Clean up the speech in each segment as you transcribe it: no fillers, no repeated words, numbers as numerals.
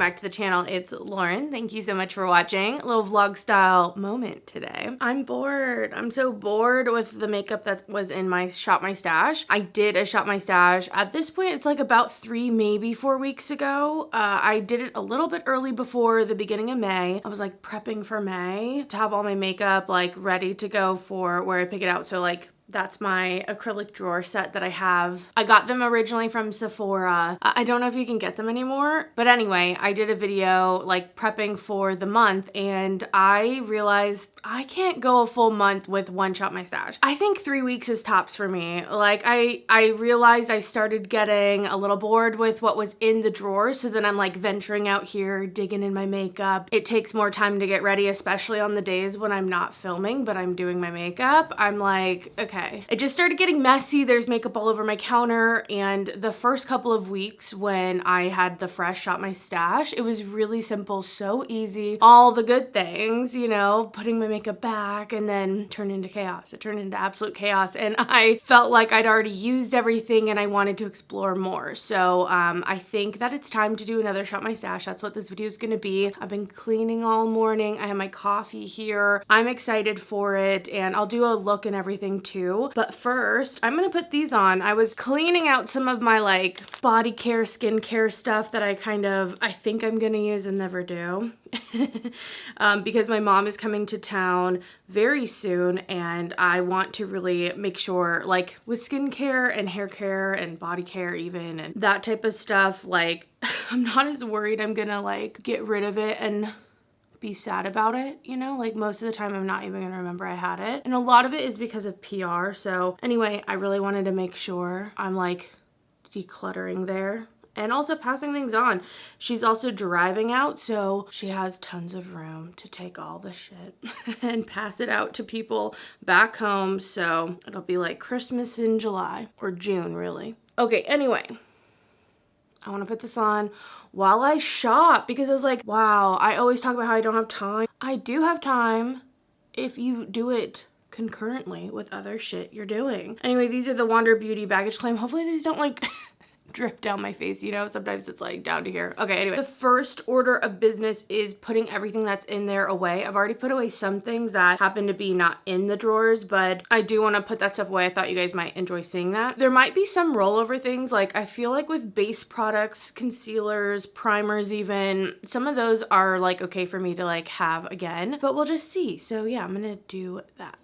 back to the channel. It's Lauren. Thank you so much for watching. A little vlog style moment today. I'm bored. I'm so bored with the makeup that was in my Shop My Stash. I did a Shop My Stash. At this point, it's like about 3, maybe 4 weeks ago. I did it a little bit early before the beginning of May. I was like prepping for May to have all my makeup like ready to go for where I pick it out. So like that's my acrylic drawer set that I have. I got them originally from Sephora. I don't know if you can get them anymore, but anyway, I did a video like prepping for the month and I realized I can't go a full month with one Shop My Stash. I think 3 weeks is tops for me. Like I realized I started getting a little bored with what was in the drawers, so then I'm like venturing out here, digging in my makeup. It takes more time to get ready, especially on the days when I'm not filming, but I'm doing my makeup. I'm like, okay. It just started getting messy. There's makeup all over my counter, and the first couple of weeks when I had the fresh Shop My Stash, it was really simple, so easy. All the good things, you know, putting my makeup back and then turned into chaos. It turned into absolute chaos, and I felt like I'd already used everything and I wanted to explore more. So I think that it's time to do another Shop My Stash. That's what this video is going to be. I've been cleaning all morning. I have my coffee here. I'm excited for it, and I'll do a look and everything too. But first, I'm gonna put these on. I was cleaning out some of my like body care, skincare stuff that I think I'm gonna use and never do. Because my mom is coming to town very soon and I want to really make sure, like with skincare and hair care and body care even and that type of stuff, like I'm not as worried I'm gonna like get rid of it and be sad about it, you know, like most of the time I'm not even gonna remember I had it, and a lot of it is because of PR. So anyway, I really wanted to make sure I'm like decluttering there and also passing things on. She's also driving out, so she has tons of room to take all the shit and pass it out to people back home. So it'll be like Christmas in July or June, really. Okay, anyway, I want to put this on while I shop because I was like, wow, I always talk about how I don't have time. I do have time if you do it concurrently with other shit you're doing. Anyway, these are the Wander Beauty baggage claim. Hopefully these don't like drip down my face, you know, sometimes it's like down to here. Okay, anyway, the first order of business is putting everything that's in there away. I've already put away some things that happen to be not in the drawers, but I do want to put that stuff away. I thought you guys might enjoy seeing that. There might be some rollover things, like I feel like with base products, concealers, primers even, some of those are like okay for me to like have again, but we'll just see. So yeah, I'm gonna do that.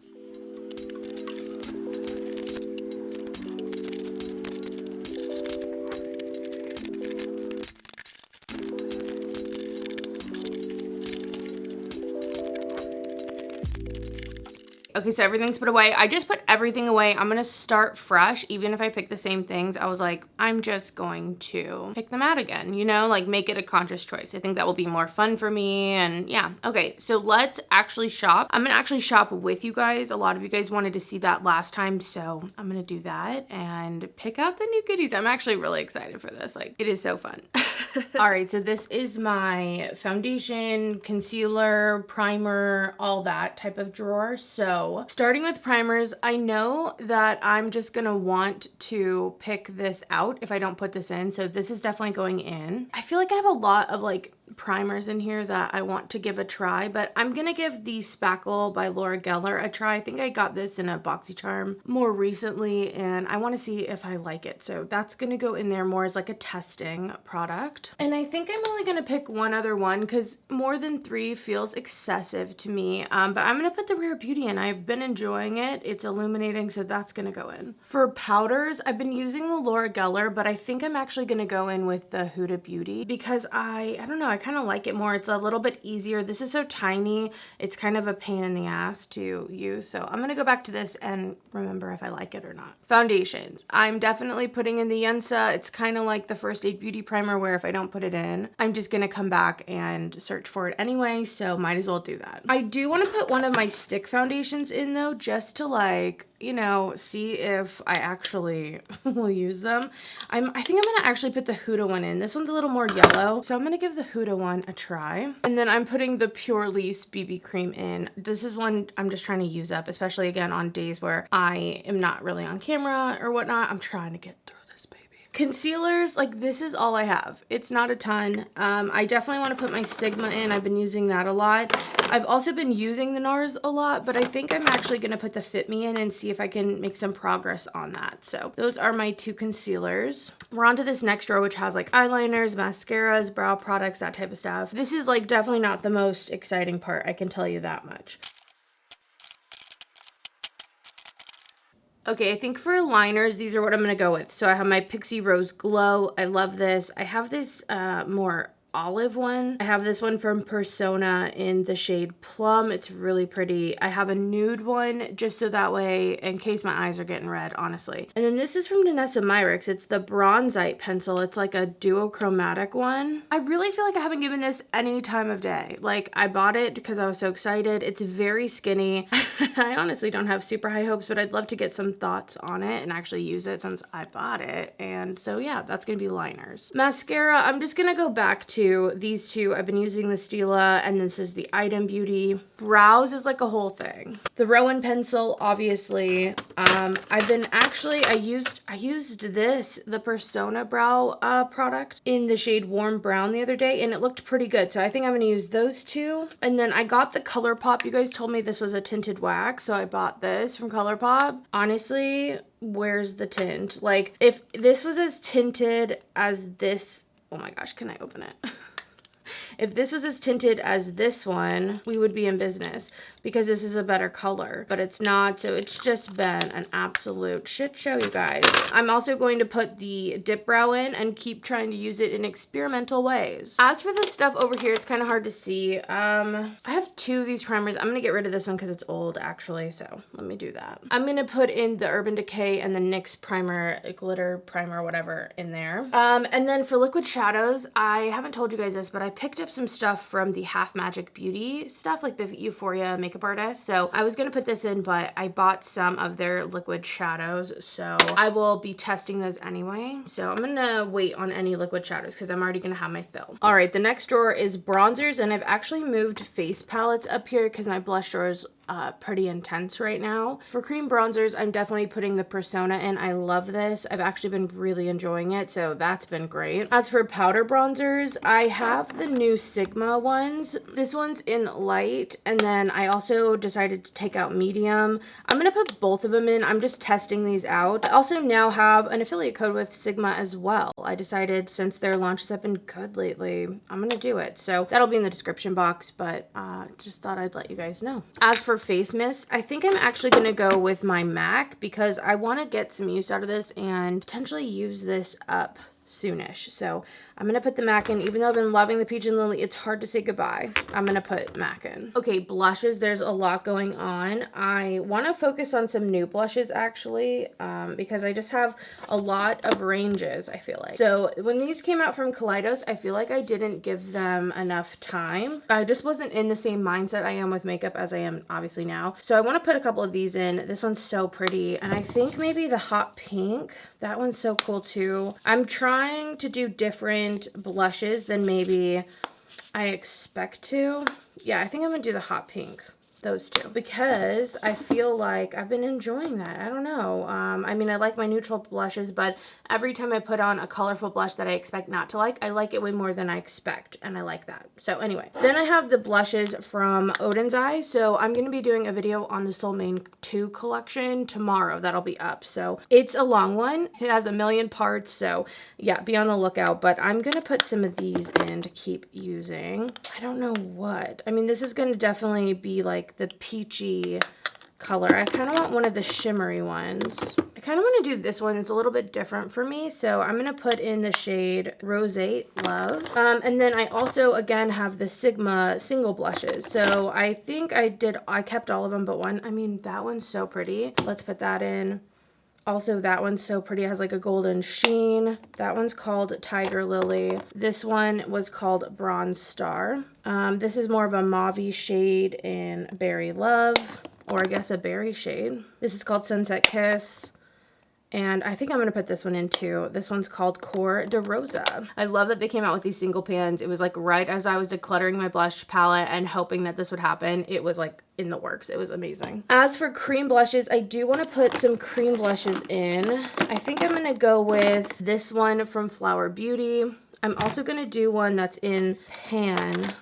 Okay, so everything's put away. I just put everything away. I'm gonna start fresh. Even if I pick the same things, I was like, I'm just going to pick them out again, you know, like make it a conscious choice. I think that will be more fun for me, and yeah. Okay, so let's actually shop. I'm gonna actually shop with you guys. A lot of you guys wanted to see that last time, so I'm gonna do that and pick out the new goodies. I'm actually really excited for this. Like, it is so fun. All right, so this is my foundation, concealer, primer, all that type of drawer. So starting with primers, I know that I'm just gonna want to pick this out if I don't put this in. So this is definitely going in. I feel like I have a lot of like primers in here that I want to give a try, but I'm gonna give the Spackle by Laura Geller a try. I think I got this in a BoxyCharm more recently and I want to see if I like it. So that's gonna go in there more as like a testing product. And I think I'm only gonna pick one other one because more than 3 feels excessive to me. But I'm gonna put the Rare Beauty in. I've been enjoying it. It's illuminating, so that's gonna go in. For powders, I've been using the Laura Geller, but I think I'm actually gonna go in with the Huda Beauty because I don't know, I kind of like it more. It's a little bit easier. This is so tiny. It's kind of a pain in the ass to use. So I'm going to go back to this and remember if I like it or not. Foundations. I'm definitely putting in the Yensa. It's kind of like the First Aid Beauty Primer where if I don't put it in, I'm just going to come back and search for it anyway. So might as well do that. I do want to put one of my stick foundations in though, just to like, you know, see if I actually will use them. I think I'm gonna actually put the Huda one in. This one's a little more yellow, so I'm gonna give the Huda one a try. And then I'm putting the Pure Lease BB cream in. This is one I'm just trying to use up, especially again on days where I am not really on camera or whatnot. I'm trying to get through this baby. Concealers, like this is all I have. It's not a ton. I definitely want to put my Sigma in. I've been using that a lot. I've also been using the NARS a lot, but I think I'm actually going to put the Fit Me in and see if I can make some progress on that. So those are my 2 concealers. We're on to this next drawer, which has like eyeliners, mascaras, brow products, that type of stuff. This is like definitely not the most exciting part, I can tell you that much. Okay, I think for liners, these are what I'm going to go with. So I have my Pixie Rose Glow. I love this. I have this more olive one. I have this one from Persona in the shade Plum. It's really pretty. I have a nude one just so that way, in case my eyes are getting red, honestly. And then this is from Danessa Myricks. It's the Bronzite pencil. It's like a duochromatic one. I really feel like I haven't given this any time of day. Like, I bought it because I was so excited. It's very skinny. I honestly don't have super high hopes, but I'd love to get some thoughts on it and actually use it since I bought it. And so yeah, that's gonna be liners. Mascara, I'm just gonna go back to these 2. I've been using the Stila, and this is the Item Beauty. Brows is like a whole thing. The Rowan pencil, obviously. I used this, the Persona brow product in the shade Warm Brown the other day, and it looked pretty good. So I think I'm gonna use those 2. And then I got the ColourPop. You guys told me this was a tinted wax, so I bought this from ColourPop. Honestly, where's the tint? Like, if this was as tinted as this, oh my gosh, can I open it? If this was as tinted as this one, we would be in business because this is a better color, but it's not. So it's just been an absolute shit show, you guys. I'm also going to put the dip brow in and keep trying to use it in experimental ways. As for this stuff over here, it's kind of hard to see. I have 2 of these primers. I'm going to get rid of this one because it's old actually. So let me do that. I'm going to put in the Urban Decay and the NYX primer, glitter primer, whatever in there. And then for liquid shadows, I haven't told you guys this, but I picked up some stuff from the Half Magic Beauty stuff, like the Euphoria makeup artist. So I was gonna put this in, but I bought some of their liquid shadows, so I will be testing those anyway. So I'm gonna wait on any liquid shadows because I'm already gonna have my fill. All right, the next drawer is bronzers, and I've actually moved face palettes up here because my blush drawer is pretty intense right now. For cream bronzers, I'm definitely putting the Persona in. I love this. I've actually been really enjoying it, so that's been great. As for powder bronzers, I have the new Sigma ones. This one's in light, and then I also decided to take out medium. I'm gonna put both of them in. I'm just testing these out. I also now have an affiliate code with Sigma as well. I decided, since their launches have been good lately, I'm gonna do it. So that'll be in the description box, but just thought I'd let you guys know. As for face mist, I think I'm actually gonna go with my MAC because I want to get some use out of this and potentially use this up soonish. So I'm gonna put the MAC in. Even though I've been loving the Peach and Lily, it's hard to say goodbye. I'm gonna put MAC in. Okay, blushes, there's a lot going on. I want to focus on some new blushes actually, because I just have a lot of ranges, I feel like. So when these came out from Kaleidos, I feel like I didn't give them enough time. I just wasn't in the same mindset I am with makeup as I am obviously now. So I want to put a couple of these in. This one's so pretty, and I think maybe the hot pink, that one's so cool too. I'm trying to do different blushes than maybe I expect to. Yeah, I think I'm gonna do the hot pink, those 2, because I feel like I've been enjoying that. I don't know. I mean, I like my neutral blushes, but every time I put on a colorful blush that I expect not to like it way more than I expect, and I like that. So anyway, then I have the blushes from Odin's Eye. So I'm going to be doing a video on the Soul Mane 2 collection tomorrow. That'll be up. So it's a long one. It has a million parts. So yeah, be on the lookout. But I'm going to put some of these in to keep using. I don't know what. I mean, this is going to definitely be like the peachy color. I kind of want one of the shimmery ones. I kind of want to do this one. It's a little bit different for me, so I'm going to put in the shade Rosate Love. And then I also, again, have the Sigma single blushes. So I think I kept all of them but one. I mean, that one's so pretty. Let's put that in. Also, that one's so pretty. It has like a golden sheen. That one's called Tiger Lily. This one was called Bronze Star. This is more of a mauve shade in Berry Love, or I guess a berry shade. This is called Sunset Kiss. And I think I'm going to put this one in too. This one's called Core de Rosa. I love that they came out with these single pans. It was like right as I was decluttering my blush palette and hoping that this would happen. It was like in the works. It was amazing. As for cream blushes, I do want to put some cream blushes in. I think I'm going to go with this one from Flower Beauty. I'm also going to do one that's in pan.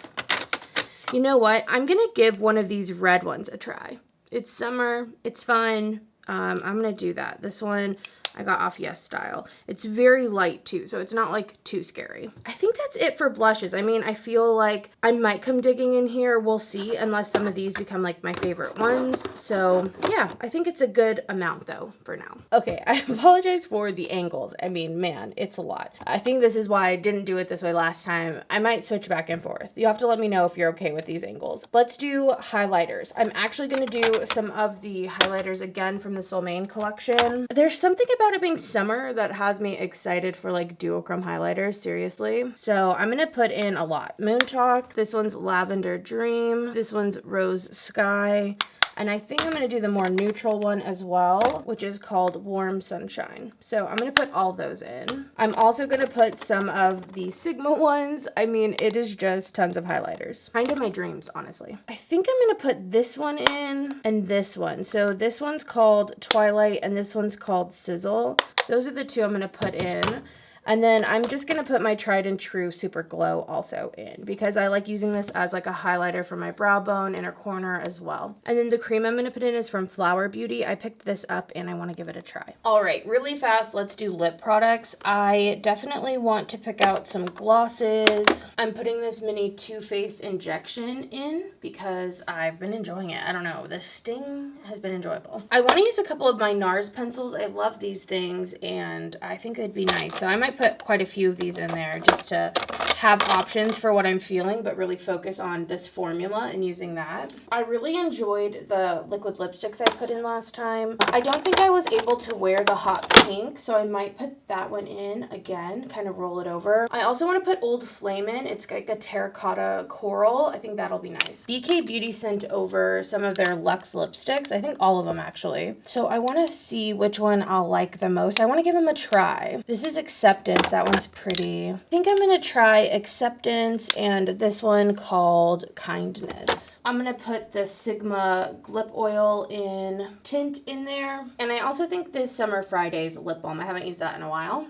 You know what? I'm going to give one of these red ones a try. It's summer. It's fun. I'm going to do that. This one I got off Yes Style. It's very light too, so it's not like too scary. I think that's it for blushes. I mean, I feel like I might come digging in here. We'll see, unless some of these become like my favorite ones. So yeah, I think it's a good amount though for now. Okay, I apologize for the angles. I mean, man, it's a lot. I think this is why I didn't do it this way last time. I might switch back and forth. You have to let me know if you're okay with these angles. Let's do highlighters. I'm actually going to do some of the highlighters again from the Soulmaine collection. There's something about it being summer that has me excited for like duochrome highlighters, seriously. So I'm gonna put in a lot. Moon Talk, this one's Lavender Dream, this one's Rose Sky, and I think I'm going to do the more neutral one as well, which is called Warm Sunshine. So I'm going to put all those in. I'm also going to put some of the Sigma ones. I mean, it is just tons of highlighters. Kind of my dreams, honestly. I think I'm going to put this one in and this one. So this one's called Twilight and this one's called Sizzle. Those are the two I'm going to put in. And then I'm just going to put my tried and true Super Glow also in because I like using this as like a highlighter for my brow bone, inner corner as well. And then the cream I'm going to put in is from Flower Beauty. I picked this up and I want to give it a try. All right, really fast, let's do lip products. I definitely want to pick out some glosses. I'm putting this mini Too Faced injection in because I've been enjoying it. I don't know, the sting has been enjoyable. I want to use a couple of my NARS pencils. I love these things and I think they'd be nice. So I might put quite a few of these in there just to have options for what I'm feeling, but really focus on this formula and using that. I really enjoyed the liquid lipsticks I put in last time. I don't think I was able to wear the hot pink, so I might put that one in again, kind of roll it over. I also want to put Old Flame in. It's like a terracotta coral. I think that'll be nice. BK Beauty sent over some of their Luxe lipsticks. I think all of them actually. So I want to see which one I'll like the most. I want to give them a try. This is Acceptance. That one's pretty. I think I'm going to try Acceptance and this one called Kindness. I'm going to put the Sigma lip oil in tint in there. And I also think this Summer Fridays lip balm. I haven't used that in a while.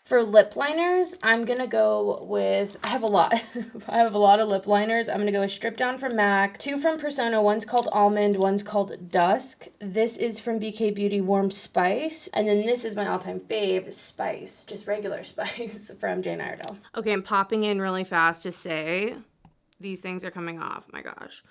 For lip liners, I'm going to go with, I have a lot. I have a lot of lip liners. I'm going to go with Strip Down from MAC, two from Persona. One's called Almond, one's called Dusk. This is from BK Beauty Warm Spice. And then this is my all-time fave, Spice. Just regular Spice from Jane Iredale. Okay, I'm popping in really fast to say these things are coming off. My gosh.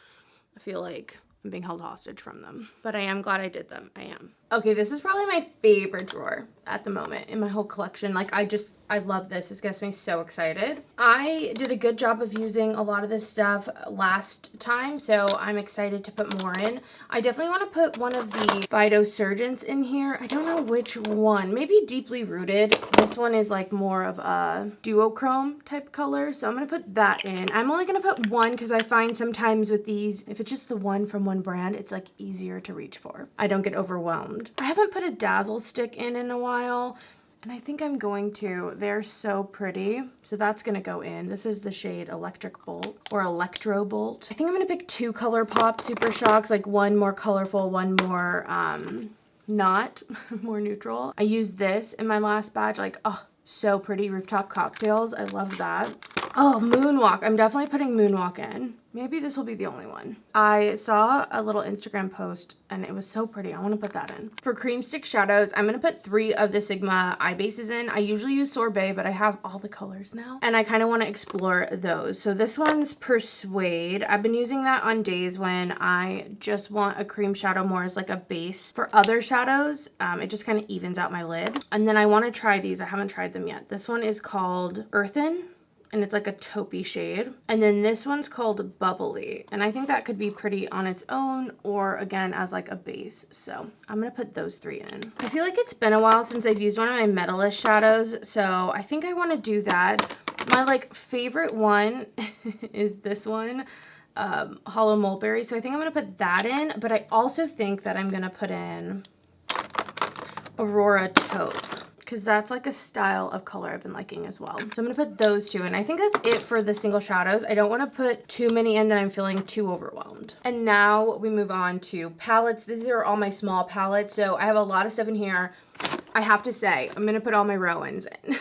I feel like I'm being held hostage from them. But I am glad I did them. I am. Okay, this is probably my favorite drawer at the moment in my whole collection. Like, I love this. It gets me so excited. I did a good job of using a lot of this stuff last time, so I'm excited to put more in. I definitely want to put one of the Phytosurgents in here. I don't know which one. Maybe Deeply Rooted. This one is like more of a duochrome type color, so I'm going to put that in. I'm only going to put one because I find sometimes with these, if it's just the one from one brand, it's like easier to reach for. I don't get overwhelmed. I haven't put a Dazzle stick in a while, and I think I'm going to. They're so pretty, so that's going to go in. This is the shade Electric Bolt or Electro Bolt. I think I'm going to pick two ColourPop Super Shocks, like one more colorful, one more not, more neutral. I used this in my last batch, like, oh, so pretty. Rooftop Cocktails, I love that. Oh, Moonwalk. I'm definitely putting Moonwalk in. Maybe this will be the only one. I saw a little Instagram post and it was so pretty. I want to put that in. For cream stick shadows, I'm going to put 3 of the Sigma eye bases in. I usually use Sorbet, but I have all the colors now. And I kind of want to explore those. So this one's Persuade. I've been using that on days when I just want a cream shadow more as like a base. For other shadows, it just kind of evens out my lid. And then I want to try these. I haven't tried them yet. This one is called Earthen, and it's like a taupey shade. And then this one's called Bubbly, and I think that could be pretty on its own or again as like a base. So I'm gonna put those 3 in. I feel like it's been a while since I've used one of my Metalist shadows, so I think I want to do that. My like favorite one is this one. Hollow Mulberry. So I think I'm going to put that in, but I also think that I'm going to put in Aurora Taupe, because that's like a style of color I've been liking as well. So I'm gonna put those two in. I think that's it for the single shadows. I don't want to put too many in that I'm feeling too overwhelmed. And now we move on to palettes. These are all my small palettes, so I have a lot of stuff in here. I have to say, I'm gonna put all my Rowans in.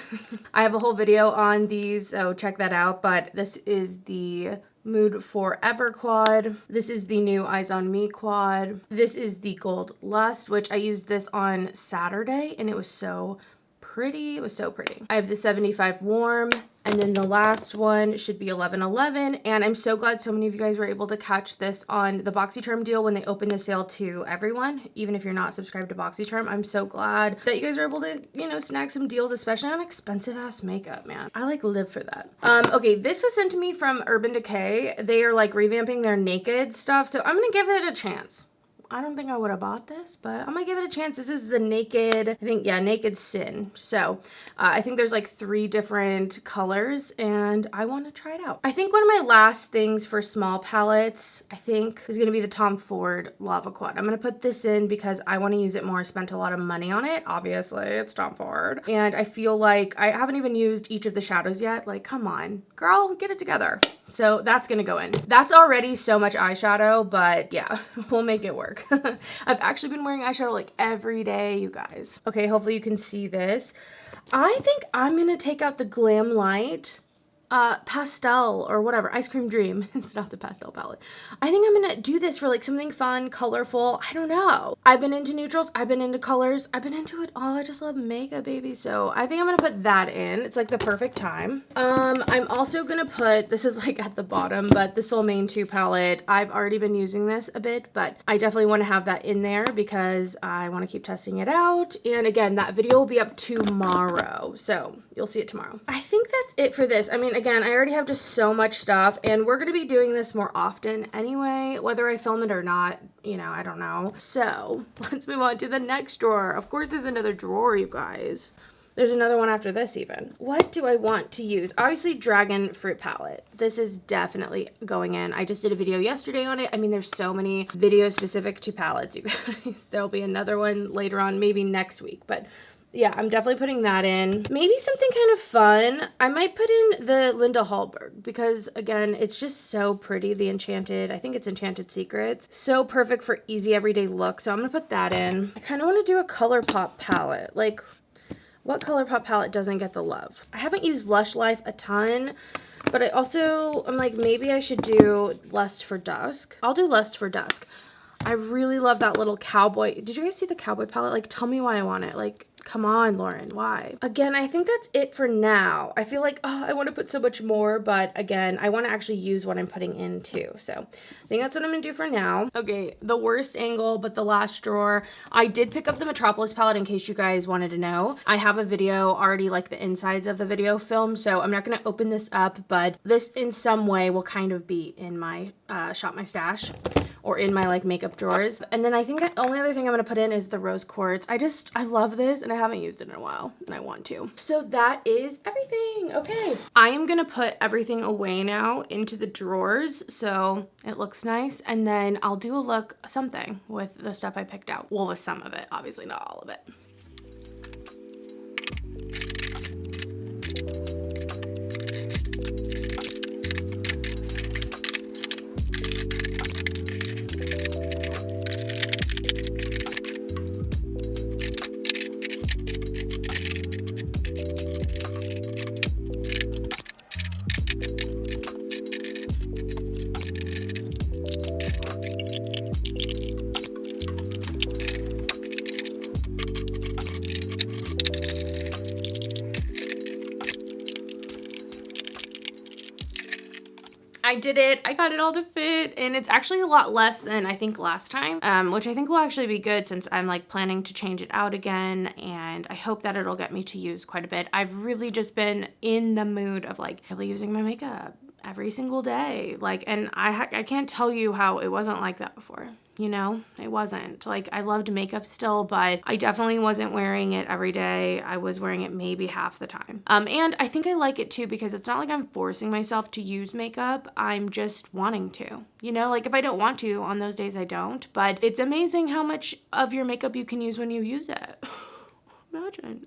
I have a whole video on these, so check that out, but this is the Mood Forever quad. This is the new Eyes on Me quad. This is the Gold Lust, which I used this on Saturday and it was so pretty. It was so pretty. I have the 75 Warm, and then the last one should be 1111. And I'm so glad so many of you guys were able to catch this on the BoxyCharm deal when they opened the sale to everyone, even if you're not subscribed to BoxyCharm. I'm so glad that you guys were able to, you know, snag some deals, especially on expensive ass makeup, man. I like live for that. Okay, this was sent to me from Urban Decay. They are like revamping their naked stuff, so I'm gonna give it a chance. I don't think I would have bought this, but I'm gonna give it a chance. This is the Naked, I think, yeah, Naked Sin. So I think there's like 3 different colors and I want to try it out. I think one of my last things for small palettes, I think, is gonna be the Tom Ford Lava Quad. I'm gonna put this in because I want to use it more. I spent a lot of money on it. Obviously, it's Tom Ford. And I feel like I haven't even used each of the shadows yet. Like, come on, girl, get it together. So that's gonna go in. That's already so much eyeshadow, but yeah, we'll make it work. I've actually been wearing eyeshadow like every day, you guys. Okay, hopefully you can see this. I think I'm gonna take out the Glam Light pastel or whatever, Ice Cream Dream. It's not the pastel palette. I think I'm gonna do this for like something fun, colorful. I don't know. I've been into neutrals, I've been into colors, I've been into it all. I just love makeup, baby. So I think I'm gonna put that in. It's like the perfect time. I'm also gonna put, this is like at the bottom, but the Soul Mane 2 palette. I've already been using this a bit, but I definitely want to have that in there because I want to keep testing it out. And again, that video will be up tomorrow, so you'll see it tomorrow. I think that's it for this. I mean, again, I already have just so much stuff and we're going to be doing this more often anyway, whether I film it or not, you know, I don't know. So let's move on to the next drawer. Of course, there's another drawer, you guys. There's another one after this even. What do I want to use? Obviously, Dragon Fruit palette. This is definitely going in. I just did a video yesterday on it. I mean, there's so many videos specific to palettes, you guys. There'll be another one later on, maybe next week, but yeah, I'm definitely putting that in. Maybe something kind of fun. I might put in the Linda Hallberg because, again, it's just so pretty. The Enchanted, I think it's Enchanted Secrets. So perfect for easy everyday look. So I'm going to put that in. I kind of want to do a ColourPop palette. Like, what ColourPop palette doesn't get the love? I haven't used Lush Life a ton, but I'm like, maybe I should do Lust for Dusk. I'll do Lust for Dusk. I really love that little cowboy. Did you guys see the cowboy palette? Like, tell me why I want it. Like, come on, Lauren, why? Again, I think that's it for now. I feel like, oh, I want to put so much more, but again, I want to actually use what I'm putting in too. So I think that's what I'm going to do for now. Okay, the worst angle, but the last drawer. I did pick up the Metropolis palette in case you guys wanted to know. I have a video already, like the insides of the video film, so I'm not going to open this up, but this in some way will kind of be in my Shop My Stash or in my like makeup drawers. And then I think the only other thing I'm going to put in is the Rose Quartz. I love this and I haven't used it in a while and I want to. So that is everything. Okay. I am going to put everything away now into the drawers so it looks nice, and then I'll do a look something with the stuff I picked out. Well, with some of it, obviously not all of it. I did it. I got it all to fit, and it's actually a lot less than I think last time, which I think will actually be good since I'm like planning to change it out again, and I hope that it'll get me to use quite a bit. I've really just been in the mood of like really using my makeup every single day. Like, and I can't tell you how it wasn't like that before. You know, it wasn't. Like, I loved makeup still, but I definitely wasn't wearing it every day. I was wearing it maybe half the time. And I think I like it too because it's not like I'm forcing myself to use makeup. I'm just wanting to. You know, like if I don't want to, on those days I don't. But it's amazing how much of your makeup you can use when you use it.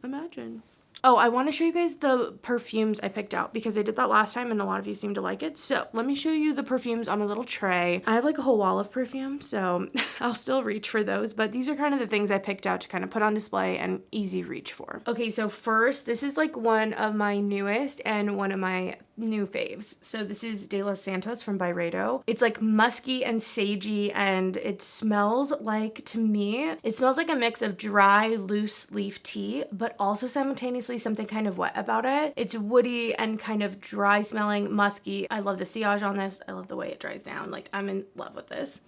Imagine. Oh, I want to show you guys the perfumes I picked out because I did that last time and a lot of you seemed to like it. So let me show you the perfumes on a little tray. I have like a whole wall of perfume, so I'll still reach for those, but these are kind of the things I picked out to kind of put on display and easy reach for. Okay, so first, this is like one of my newest and one of my new faves. So this is De Los Santos from Byredo. It's like musky and sagey, and it smells like, to me, it smells like a mix of dry, loose leaf tea, but also simultaneously something kind of wet about it. It's woody and kind of dry smelling, musky. I love the sillage on this. I love the way it dries down. Like, I'm in love with this.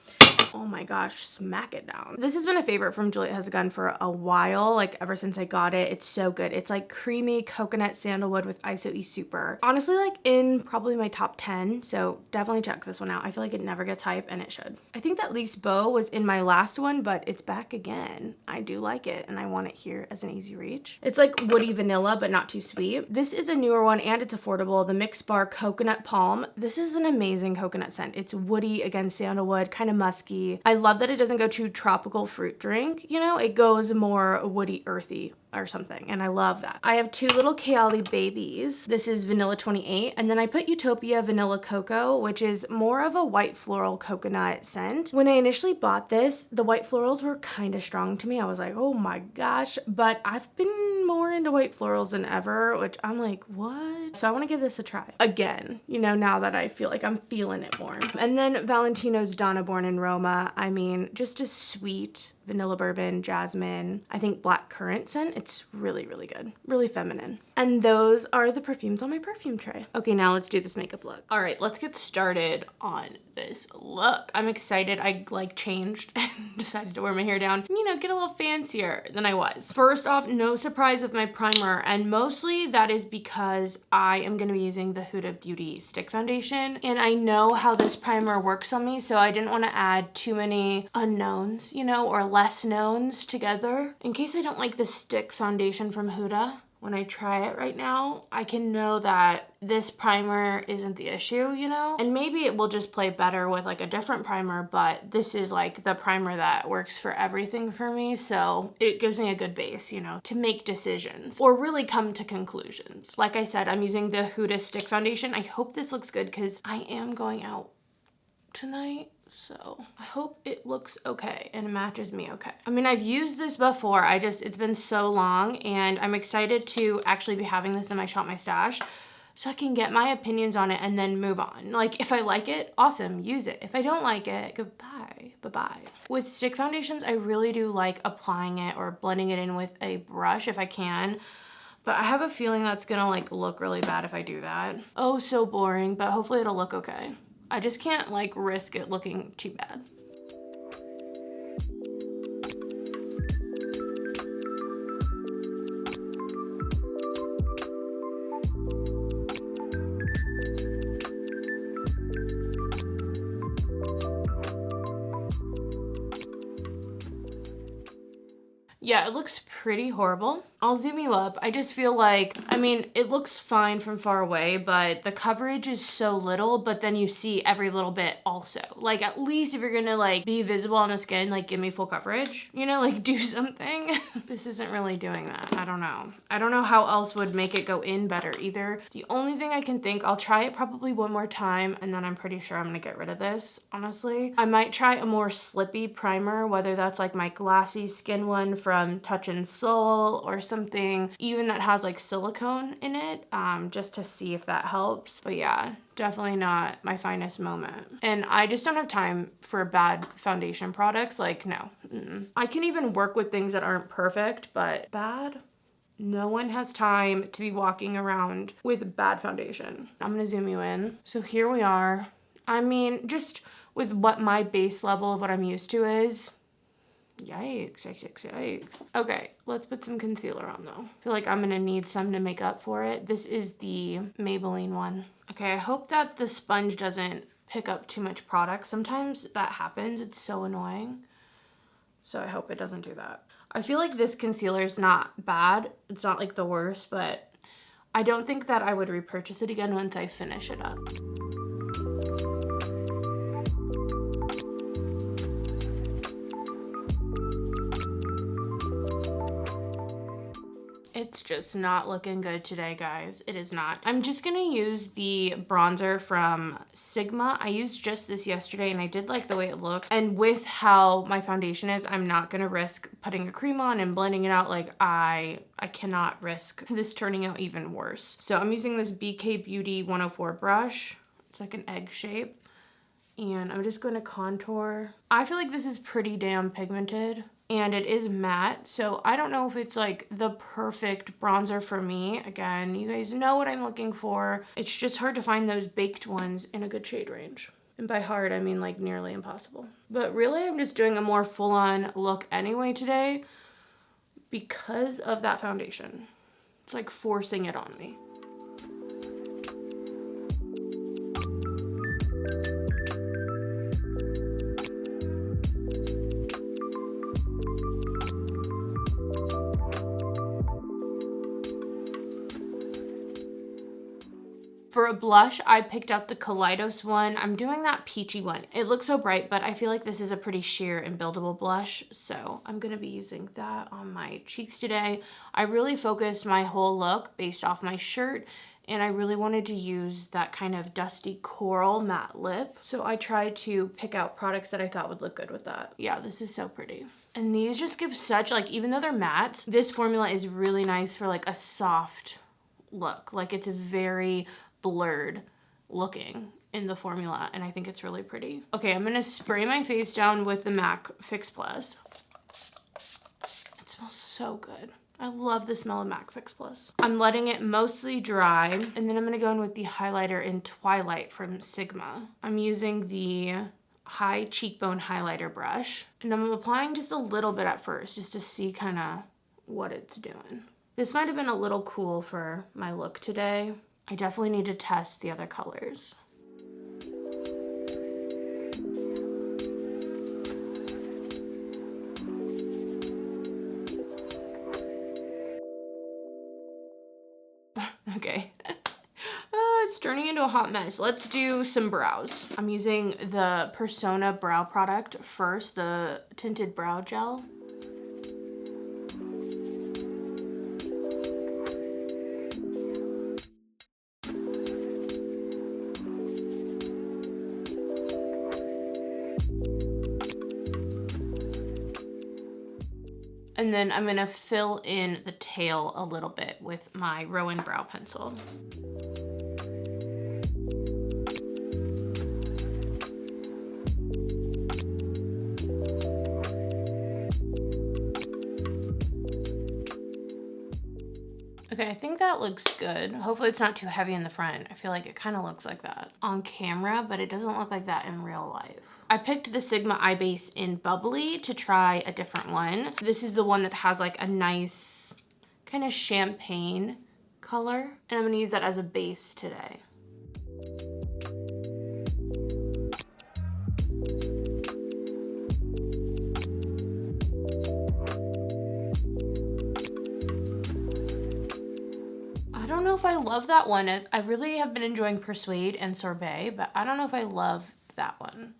Oh my gosh, smack it down. This has been a favorite from Juliet Has a Gun for a while, like ever since I got it. It's so good. It's like creamy coconut sandalwood with ISO-E Super. Honestly, like in probably my top 10, so definitely check this one out. I feel like it never gets hype, and it should. I think that Lise Beau was in my last one, but it's back again. I do like it, and I want it here as an easy reach. It's like woody vanilla, but not too sweet. This is a newer one, and it's affordable. The Mix Bar Coconut Palm. This is an amazing coconut scent. It's woody, again, sandalwood, kind of musky. I love that it doesn't go too tropical fruit drink, you know? It goes more woody, earthy or something, and I love that. I have two little Kayali babies. This is Vanilla 28, and then I put Utopia Vanilla Cocoa, which is more of a white floral coconut scent. When I initially bought this, the white florals were kind of strong to me. I was like, oh my gosh, but I've been more into white florals than ever, which I'm like, what? So I want to give this a try again, you know, now that I feel like I'm feeling it more. And then Valentino's Donna Born in Roma. I mean, just a sweet vanilla bourbon, jasmine, I think black currant scent. It's really, really good. Really feminine. And those are the perfumes on my perfume tray. Okay, now let's do this makeup look. All right, let's get started on this look. I'm excited. I like changed and decided to wear my hair down, you know, get a little fancier than I was. First off, no surprise with my primer, and mostly that is because I am gonna be using the Huda Beauty Stick Foundation, and I know how this primer works on me, so I didn't want to add too many unknowns, you know, or less knowns together. In case I don't like the stick foundation from Huda, when I try it right now, I can know that this primer isn't the issue, you know? And maybe it will just play better with like a different primer, but this is like the primer that works for everything for me, so it gives me a good base, you know, to make decisions or really come to conclusions. Like I said, I'm using the Huda Stick Foundation. I hope this looks good because I am going out tonight. So I hope it looks okay and it matches me okay. I mean, I've used this before. It's been so long, and I'm excited to actually be having this in my Shop My Stash so I can get my opinions on it and then move on. Like, if I like it, awesome, use it. If I don't like it, goodbye, bye-bye. With stick foundations, I really do like applying it or blending it in with a brush if I can. But I have a feeling that's gonna like look really bad if I do that. Oh, so boring, but hopefully it'll look okay. I just can't like risk it looking too bad. Yeah, it looks pretty horrible. I'll zoom you up. I just feel like, I mean, it looks fine from far away, but the coverage is so little, but then you see every little bit also. Like, at least if you're gonna like be visible on the skin, like give me full coverage, you know, like do something. This isn't really doing that. I don't know. I don't know how else would make it go in better either. The only thing I can think, I'll try it probably one more time, and then I'm pretty sure I'm gonna get rid of this, honestly. I might try a more slippy primer, whether that's like my glassy skin one from Touch and Soul or something even that has like silicone in it, just to see if that helps. But yeah, definitely not my finest moment. And I just don't have time for bad foundation products. Like, no. I can even work with things that aren't perfect, but bad? No one has time to be walking around with bad foundation. I'm gonna zoom you in. So here we are. I mean, just with what my base level of what I'm used to is, Yikes, yikes, yikes. Okay, let's put some concealer on though. I feel like I'm gonna need some to make up for it. This is the Maybelline one. Okay, I hope that the sponge doesn't pick up too much product. Sometimes that happens, it's so annoying. So I hope it doesn't do that. I feel like this concealer is not bad. It's not like the worst, but I don't think that I would repurchase it again once I finish it up. It's just not looking good today, guys. It is not. I'm just gonna use the bronzer from Sigma. I used just this yesterday and I did like the way it looked. And with how my foundation is, I'm not gonna risk putting a cream on and blending it out. Like I cannot risk this turning out even worse. So I'm using this BK Beauty 104 brush. It's like an egg shape. And I'm just gonna contour. I feel like this is pretty damn pigmented. And it is matte, so I don't know if it's like the perfect bronzer for me. Again, you guys know what I'm looking for. It's just hard to find those baked ones in a good shade range. And by hard, I mean like nearly impossible. But really, I'm just doing a more full-on look anyway today because of that foundation. It's like forcing it on me. For a blush, I picked out the Kaleidos one. I'm doing that peachy one. It looks so bright, but I feel like this is a pretty sheer and buildable blush, so I'm gonna be using that on my cheeks today. I really focused my whole look based off my shirt, and I really wanted to use that kind of dusty coral matte lip, so I tried to pick out products that I thought would look good with that. Yeah, this is so pretty. And these just give such, like, even though they're matte, this formula is really nice for like a soft look. Like it's very blurred looking in the formula, and I think it's really pretty. Okay, I'm gonna spray my face down with the MAC Fix Plus. It smells so good. I love the smell of MAC Fix Plus. I'm letting it mostly dry, and then I'm gonna go in with the highlighter in Twilight from Sigma. I'm using the high cheekbone highlighter brush, and I'm applying just a little bit at first just to see kind of what it's doing. This might have been a little cool for my look today. I definitely need to test the other colors. Okay. It's turning into a hot mess. Let's do some brows. I'm using the Persona brow product first, the tinted brow gel. And then I'm gonna fill in the tail a little bit with my Rowan brow pencil. Okay, I think that looks good. Hopefully it's not too heavy in the front. I feel like it kind of looks like that on camera, but it doesn't look like that in real life. I picked the Sigma Eye Base in Bubbly to try a different one. This is the one that has like a nice kind of champagne color, and I'm gonna use that as a base today. I don't know if I love that one. I really have been enjoying Persuade and Sorbet, but I don't know if I love that one.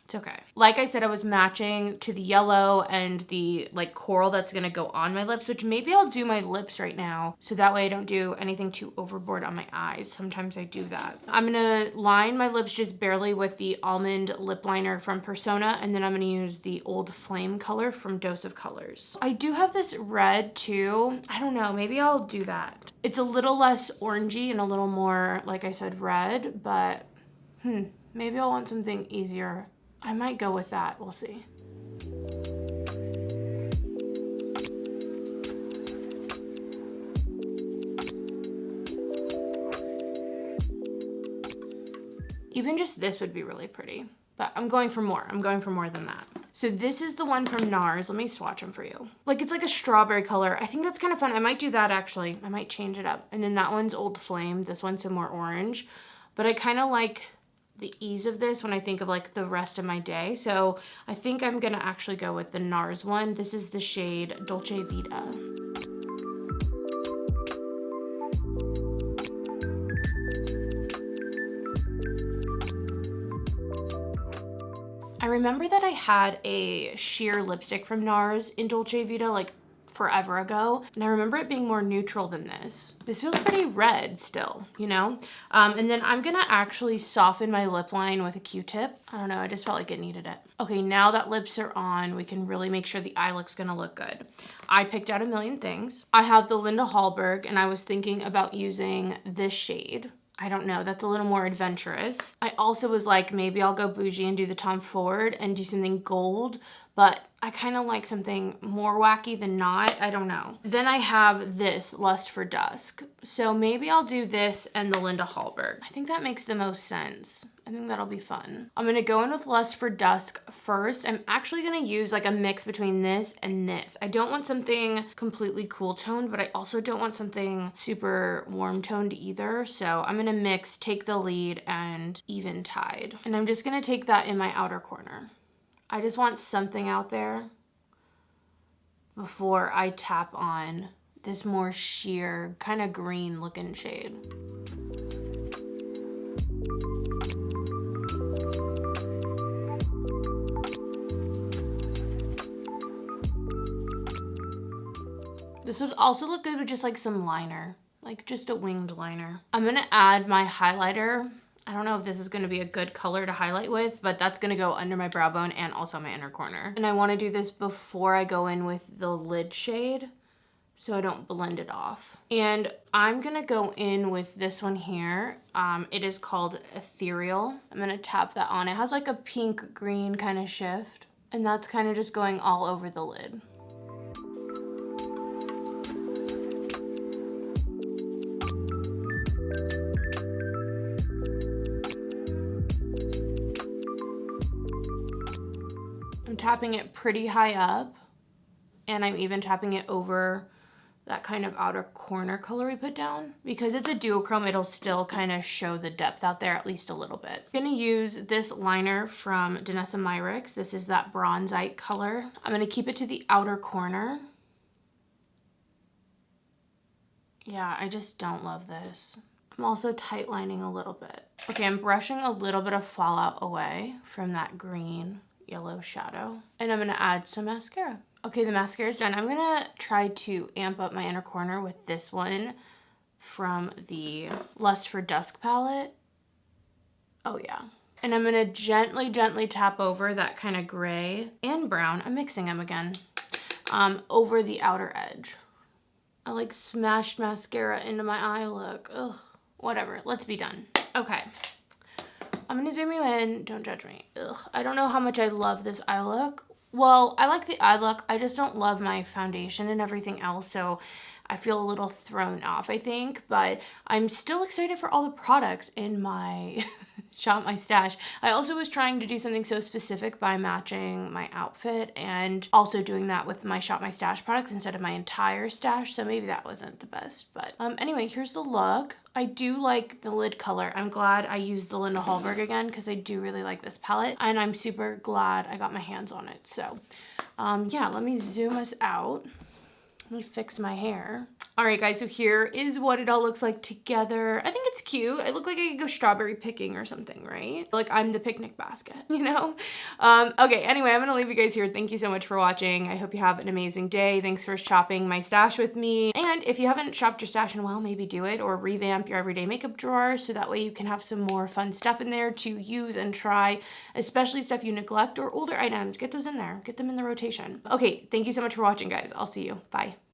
It's okay. Like I said, I was matching to the yellow and the like coral that's gonna go on my lips, which maybe I'll do my lips right now, so that way I don't do anything too overboard on my eyes. Sometimes I do that. I'm gonna line my lips just barely with the almond lip liner from Persona, and then I'm gonna use the Old Flame color from Dose of Colors. I do have this red too. I don't know, maybe I'll do that. It's a little less orangey and a little more, like I said, red, but maybe I'll want something easier. I might go with that, we'll see. Even just this would be really pretty, but I'm going for more. I'm going for more than that. So this is the one from NARS. Let me swatch them for you. Like, it's like a strawberry color. I think that's kind of fun. I might do that actually. I might change it up. And then that one's Old Flame. This one's some more orange. But I kind of like the ease of this when I think of like the rest of my day. So I think I'm gonna actually go with the NARS one. This is the shade Dolce Vita. I remember that I had a sheer lipstick from NARS in Dolce Vita like forever ago, and I remember it being more neutral than this. This feels pretty red still, you know? And then I'm gonna actually soften my lip line with a Q-tip. I don't know, I just felt like it needed it. Okay, now that lips are on, we can really make sure the eye look's gonna look good. I picked out a million things. I have the Linda Hallberg, and I was thinking about using this shade. I don't know, that's a little more adventurous. I also was like, maybe I'll go bougie and do the Tom Ford and do something gold, but I kind of like something more wacky than not. I don't know. Then I have this Lust for Dusk. So maybe I'll do this and the Linda Hallberg. I think that makes the most sense. I think that'll be fun. I'm gonna go in with Lust for Dusk first. I'm actually gonna use like a mix between this and this. I don't want something completely cool toned, but I also don't want something super warm toned either. So I'm gonna mix Take the Lead and Eventide. And I'm just gonna take that in my outer corner. I just want something out there before I tap on this more sheer, kind of green looking shade. This would also look good with just like some liner, like just a winged liner. I'm gonna add my highlighter. I don't know if this is gonna be a good color to highlight with, but that's gonna go under my brow bone and also my inner corner. And I wanna do this before I go in with the lid shade so I don't blend it off. And I'm gonna go in with this one here. It is called Ethereal. I'm gonna tap that on. It has like a pink green kind of shift, and that's kind of just going all over the lid. I'm tapping it pretty high up, and I'm even tapping it over that kind of outer corner color we put down. Because it's a duochrome, it'll still kind of show the depth out there at least a little bit. I'm gonna use this liner from Danessa Myricks. This is that bronzite color. I'm gonna keep it to the outer corner. Yeah, I just don't love this. I'm also tight lining a little bit. Okay, I'm brushing a little bit of fallout away from that green yellow shadow, and I'm gonna add some mascara. Okay, the mascara is done. I'm gonna try to amp up my inner corner with this one from the Lust for Dusk palette. Oh yeah. And I'm gonna gently, gently tap over that kind of gray and brown. I'm mixing them again, over the outer edge. I like smashed mascara into my eye look. Ugh, whatever, let's be done. Okay. I'm gonna zoom you in, don't judge me. Ugh, I don't know how much I love this eye look. Well, I like the eye look, I just don't love my foundation and everything else, so I feel a little thrown off, I think, but I'm still excited for all the products in my Shop My Stash. I also was trying to do something so specific by matching my outfit and also doing that with my Shop My Stash products instead of my entire stash, so maybe that wasn't the best, but anyway, here's the look. I do like the lid color. I'm glad I used the Linda Hallberg again because I do really like this palette, and I'm super glad I got my hands on it. So yeah, let me zoom us out. Let me fix my hair. All right, guys, so here is what it all looks like together. I think it's cute. I look like I could go strawberry picking or something, right? Like I'm the picnic basket, you know? Okay, anyway, I'm gonna leave you guys here. Thank you so much for watching. I hope you have an amazing day. Thanks for shopping my stash with me. And if you haven't shopped your stash in a while, maybe do it, or revamp your everyday makeup drawer so that way you can have some more fun stuff in there to use and try, especially stuff you neglect or older items. Get those in there. Get them in the rotation. Okay, thank you so much for watching, guys. I'll see you. Bye.